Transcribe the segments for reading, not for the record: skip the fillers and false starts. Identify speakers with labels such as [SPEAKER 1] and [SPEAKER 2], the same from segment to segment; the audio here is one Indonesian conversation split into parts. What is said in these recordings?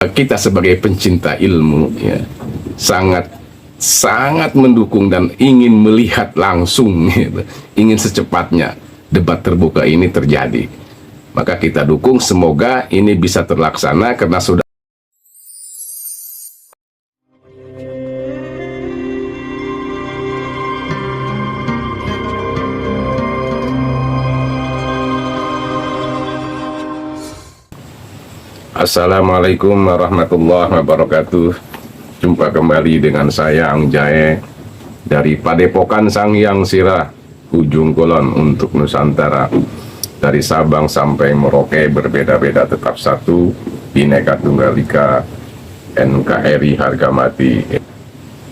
[SPEAKER 1] kita sebagai pencinta ilmu ya sangat mendukung dan ingin melihat langsung gitu, ingin secepatnya debat terbuka ini terjadi. Maka kita dukung, semoga ini bisa terlaksana karena sudah Assalamualaikum warahmatullahi wabarakatuh. Jumpa kembali dengan saya Ang Jae dari Padepokan Sangyang Sirah, ujung kulon untuk Nusantara. Dari Sabang sampai Merauke berbeda-beda tetap satu, Bhinneka Tunggal Ika, NKRI harga mati,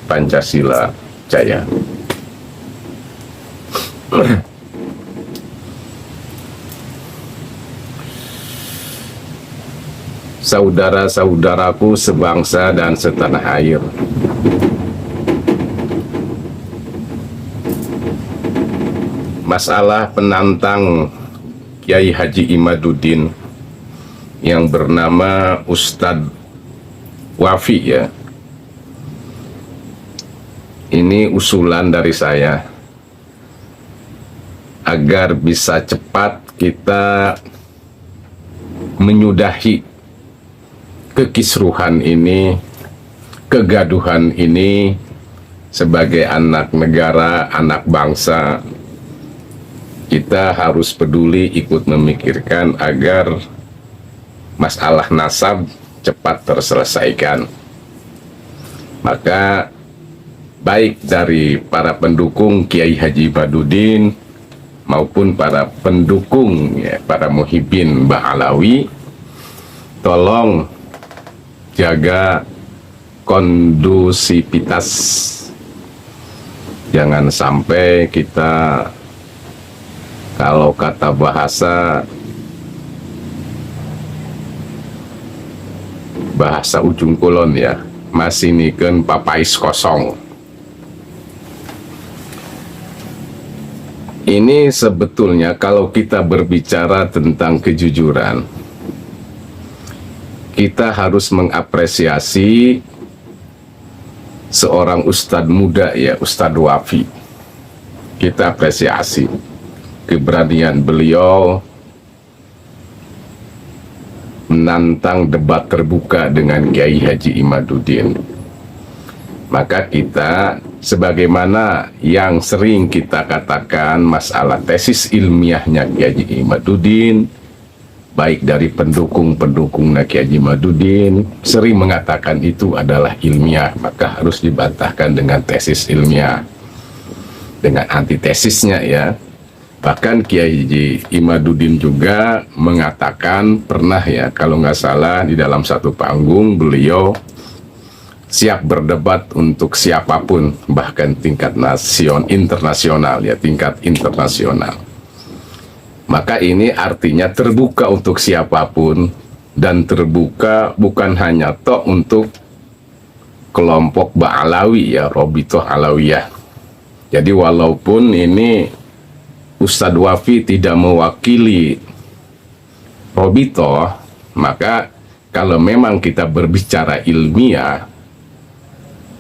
[SPEAKER 1] Pancasila Jaya. Saudara-saudaraku sebangsa dan setanah air, masalah penantang Kiai Haji Imaduddin yang bernama Ustadz Wafi ya, ini usulan dari saya agar bisa cepat kita menyudahi kekisruhan ini, kegaduhan ini. Sebagai anak negara, anak bangsa, kita harus peduli ikut memikirkan agar masalah nasab cepat terselesaikan. Maka baik dari para pendukung Kiai Haji Imaduddin maupun para pendukung ya, para muhibbin Mbah Alawi, tolong jaga kondusivitas. Jangan sampai kita, kalau kata bahasa ujung kulon ya, masih niken papais kosong. Ini sebetulnya kalau kita berbicara tentang kejujuran, kita harus mengapresiasi seorang ustadz muda ya, Ustadz Wafi. Kita apresiasi keberanian beliau menantang debat terbuka dengan Kiai Haji Imaduddin. Maka kita, sebagaimana yang sering kita katakan, masalah tesis ilmiahnya Kiai Haji Imaduddin, baik dari pendukung Kiai Haji Imaduddin sering mengatakan itu adalah ilmiah, maka harus dibantahkan dengan tesis ilmiah, dengan antitesisnya ya. Bahkan Kiai Haji Imaduddin juga mengatakan pernah ya, kalau nggak salah di dalam satu panggung beliau siap berdebat untuk siapapun, bahkan tingkat internasional ya, tingkat internasional. Maka ini artinya terbuka untuk siapapun, dan terbuka bukan hanya tok untuk kelompok Ba'alawi ya, Robitoh Alawiyah. Jadi walaupun ini Ustadz Wafi tidak mewakili Robitoh, maka kalau memang kita berbicara ilmiah,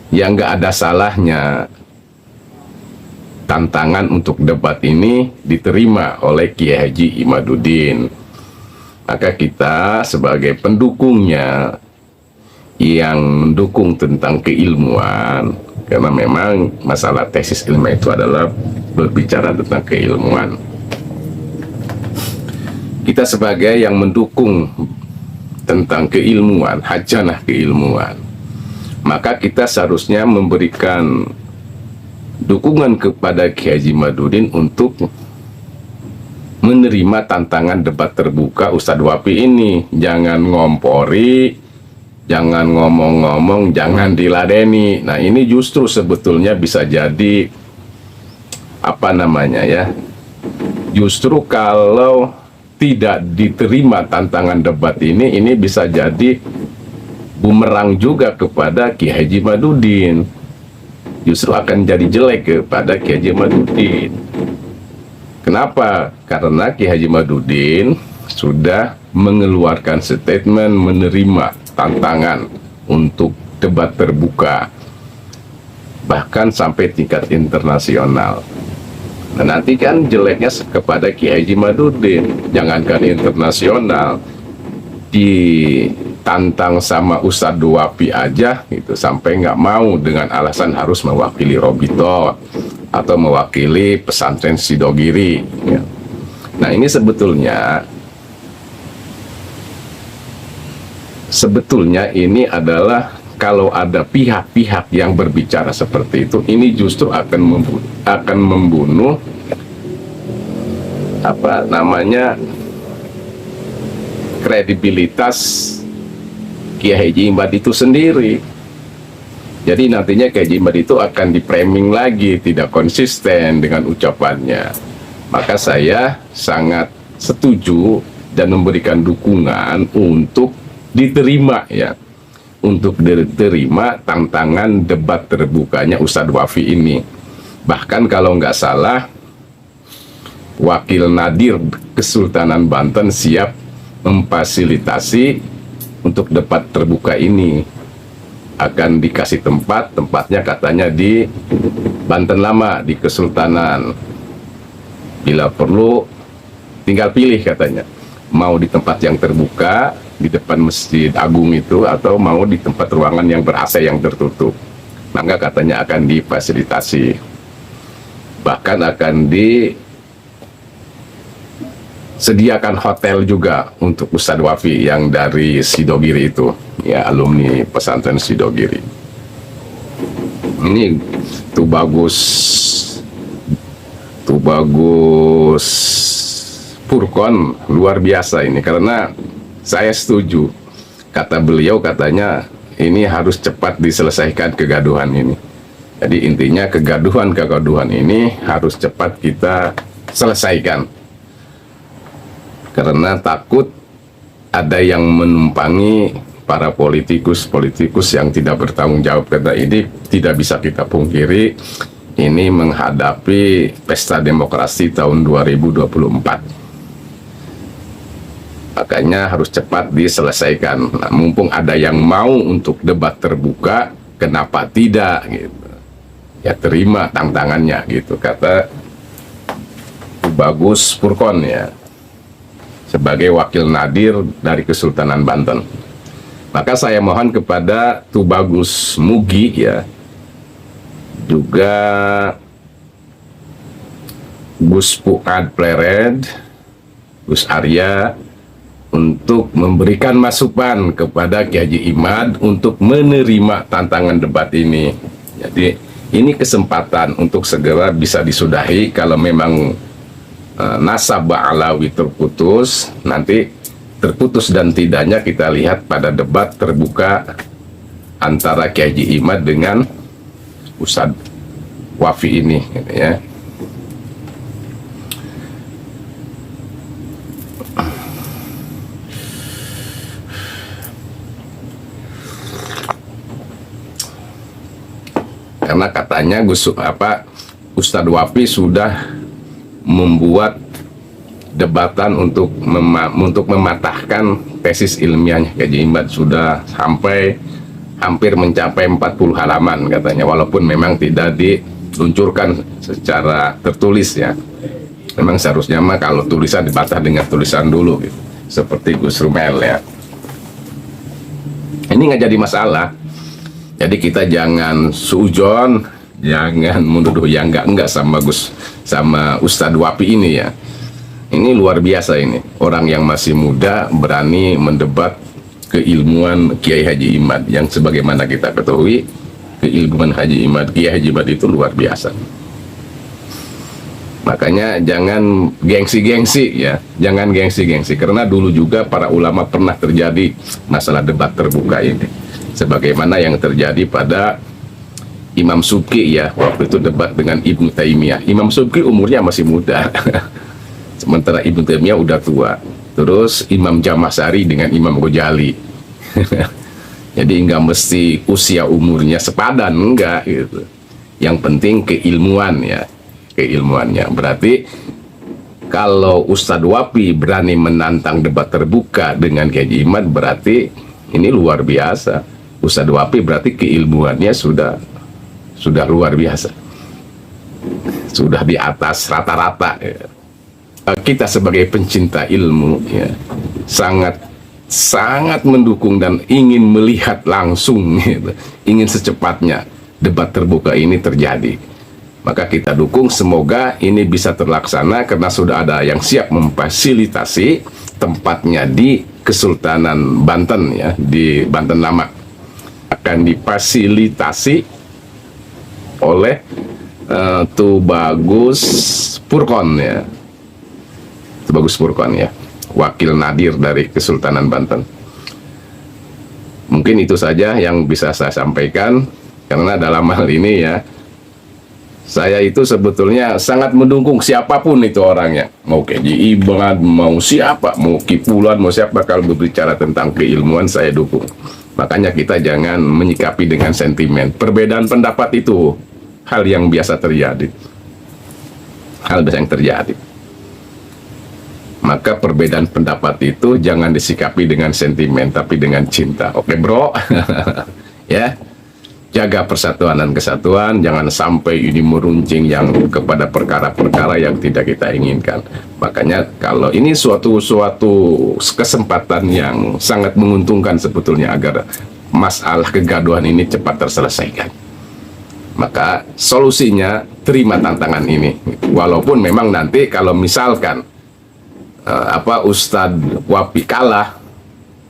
[SPEAKER 1] ya nggak ada salahnya tantangan untuk debat ini diterima oleh Kiai Haji Imaduddin. Maka kita sebagai pendukungnya yang mendukung tentang keilmuan, karena memang masalah tesis ilmiah itu adalah berbicara tentang keilmuan. Kita sebagai yang mendukung tentang keilmuan, hajanah keilmuan, maka kita seharusnya memberikan dukungan kepada Kiai Haji Imaduddin untuk menerima tantangan debat terbuka Ustadz Wafi ini. Jangan ngompori, jangan ngomong-ngomong, jangan diladeni. Nah ini justru sebetulnya bisa jadi apa namanya ya, justru kalau tidak diterima tantangan debat ini bisa jadi bumerang juga kepada Kiai Haji Imaduddin. Justru akan jadi jelek kepada Kiai Haji Imaduddin. Kenapa? Karena Kiai Haji Imaduddin sudah mengeluarkan statement menerima tantangan untuk debat terbuka, bahkan sampai tingkat internasional. Nah, nanti kan jeleknya kepada Kiai Haji Imaduddin, jangankan internasional, ditantang sama Ustadz Wafi aja gitu, sampai nggak mau dengan alasan harus mewakili Robito atau mewakili pesantren Sidogiri ya. Nah, ini sebetulnya ini adalah, kalau ada pihak-pihak yang berbicara seperti itu, ini justru akan membunuh kredibilitas Kiai Haji Imad itu sendiri. Jadi nantinya Kiai Haji Imad itu akan di-framing lagi, tidak konsisten dengan ucapannya. Maka saya sangat setuju dan memberikan dukungan untuk diterima ya, untuk diterima tantangan debat terbukanya Ustadz Wafi ini. Bahkan kalau nggak salah, Wakil Nadir Kesultanan Banten siap memfasilitasi untuk debat terbuka ini. Akan dikasih tempatnya katanya di Banten Lama, di Kesultanan. Bila perlu tinggal pilih katanya, mau di tempat yang terbuka di depan Masjid Agung itu, atau mau di tempat ruangan yang ber-AC yang tertutup. Maka katanya akan difasilitasi, bahkan akan disediakan hotel juga untuk Ustadz Wafi yang dari Sidogiri itu ya, alumni pesantren Sidogiri. Ini tuh bagus Furqon, luar biasa ini, karena saya setuju, kata beliau, katanya ini harus cepat diselesaikan kegaduhan ini. Jadi intinya kegaduhan ini harus cepat kita selesaikan, karena takut ada yang menumpangi para politikus yang tidak bertanggung jawab. Karena ini tidak bisa kita pungkiri, ini menghadapi pesta demokrasi tahun 2024. Makanya harus cepat diselesaikan. Nah, mumpung ada yang mau untuk debat terbuka, kenapa tidak gitu? Ya terima tantangannya gitu, kata Bagus Furqon ya, sebagai wakil nadir dari Kesultanan Banten. Maka saya mohon kepada Tubagus Mugi ya, juga Gus Fuad Plered, Gus Arya, untuk memberikan masukan kepada Kiai Haji Imad untuk menerima tantangan debat ini. Jadi ini kesempatan untuk segera bisa disudahi. Kalau memang nasab Ba'alawi terputus, nanti terputus dan tidaknya kita lihat pada debat terbuka antara Kiai Haji Imad dengan Ustadz Wafi ini gitu ya. Karena katanya Ustadz Wafi sudah membuat debatan untuk mematahkan tesis ilmiahnya Kiai Haji Imad, sudah sampai hampir mencapai 40 halaman katanya, walaupun memang tidak diluncurkan secara tertulis ya. Memang seharusnya mah kalau tulisan dibantah dengan tulisan dulu gitu, seperti Gus Rumel ya. Ini nggak jadi masalah. Jadi kita jangan suujon, jangan menuduh yang enggak sama Ustadz Wafi ini ya. Ini luar biasa ini, orang yang masih muda berani mendebat keilmuan Kiai Haji Imad, yang sebagaimana kita ketahui keilmuan Kiai Haji Imad itu luar biasa. Makanya jangan gengsi-gengsi ya, jangan gengsi-gengsi, karena dulu juga para ulama pernah terjadi masalah debat terbuka ini, sebagaimana yang terjadi pada Imam Subki ya, waktu itu debat dengan Ibnu Taimiyah. Imam Subki umurnya masih muda sementara Ibnu Taimiyah udah tua. Terus Imam Jamasari dengan Imam Ghazali jadi nggak mesti usia umurnya sepadan, enggak gitu, yang penting keilmuan ya, keilmuannya. Berarti kalau Ustadz Wafi berani menantang debat terbuka dengan Kiai Haji Imad, berarti Ini luar biasa. Ustadz Wapi berarti keilmuannya sudah luar biasa, sudah di atas rata-rata ya. Kita sebagai pencinta ilmu ya, sangat mendukung dan ingin melihat langsung gitu. Ingin secepatnya debat terbuka ini terjadi. Maka kita dukung, semoga ini bisa terlaksana karena sudah ada yang siap memfasilitasi, tempatnya di Kesultanan Banten ya, di Banten Lama. Akan difasilitasi oleh Tubagus Furqon ya. Tubagus Furqon ya, wakil nadir dari Kesultanan Banten. Mungkin itu saja yang bisa saya sampaikan, karena dalam hal ini ya, saya itu sebetulnya sangat mendukung siapapun itu orangnya, mau Kiai Ibad, mau siapa, mau Kipulan, mau siapa, kalau berbicara tentang keilmuan saya dukung. Makanya kita jangan menyikapi dengan sentimen. Perbedaan pendapat itu hal yang biasa terjadi, hal biasa yang terjadi. Maka perbedaan pendapat itu jangan disikapi dengan sentimen, tapi dengan cinta. Oke bro, ya. Jaga persatuan dan kesatuan, jangan sampai ini meruncing yang kepada perkara-perkara yang tidak kita inginkan. Makanya kalau ini suatu kesempatan yang sangat menguntungkan sebetulnya agar masalah kegaduhan ini cepat terselesaikan. Maka solusinya terima tantangan ini. Walaupun memang nanti kalau misalkan Ustadz Wapi kalah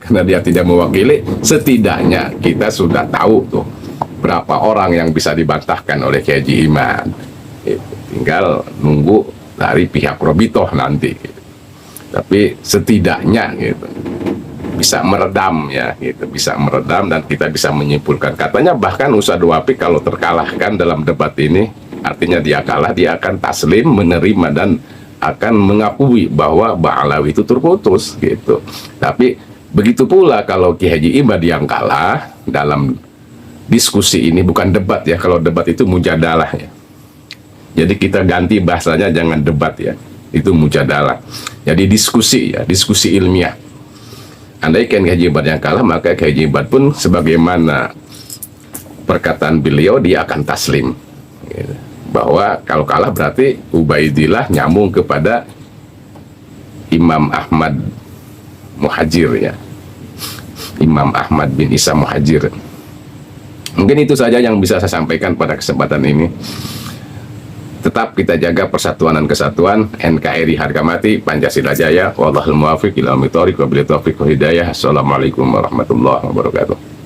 [SPEAKER 1] karena dia tidak mewakili, setidaknya kita sudah tahu tuh berapa orang yang bisa dibantahkan oleh Kiai Haji Imad. Tinggal nunggu dari pihak Robitoh nanti. Tapi setidaknya gitu, bisa meredam ya, gitu, bisa meredam dan kita bisa menyimpulkan. Katanya bahkan Ustadz Wapi kalau terkalahkan dalam debat ini, artinya dia kalah, dia akan taslim, menerima dan akan mengakui bahwa Ba'alawi itu terputus gitu. Tapi begitu pula kalau Kiai Haji Imad yang kalah dalam diskusi ini, bukan debat ya, kalau debat itu mujadalah ya. Jadi kita ganti bahasanya, jangan debat ya, itu mujadalah. Jadi diskusi ya, diskusi ilmiah. Andai kan Kiai Haji Imad yang kalah, maka Kiai Haji Imad pun sebagaimana perkataan beliau, dia akan taslim gitu. Bahwa kalau kalah berarti Ubaidillah nyambung kepada Imam Ahmad Muhajir ya, Imam Ahmad bin Isa Muhajir. Mungkin itu saja yang bisa saya sampaikan pada kesempatan ini. Tetap kita jaga persatuan dan kesatuan. NKRI harga mati, Pancasila jaya. Wallahul muwaffiq ila aqwamit thoriq, wabillahi taufiq wal hidayah. Assalamualaikum warahmatullahi wabarakatuh.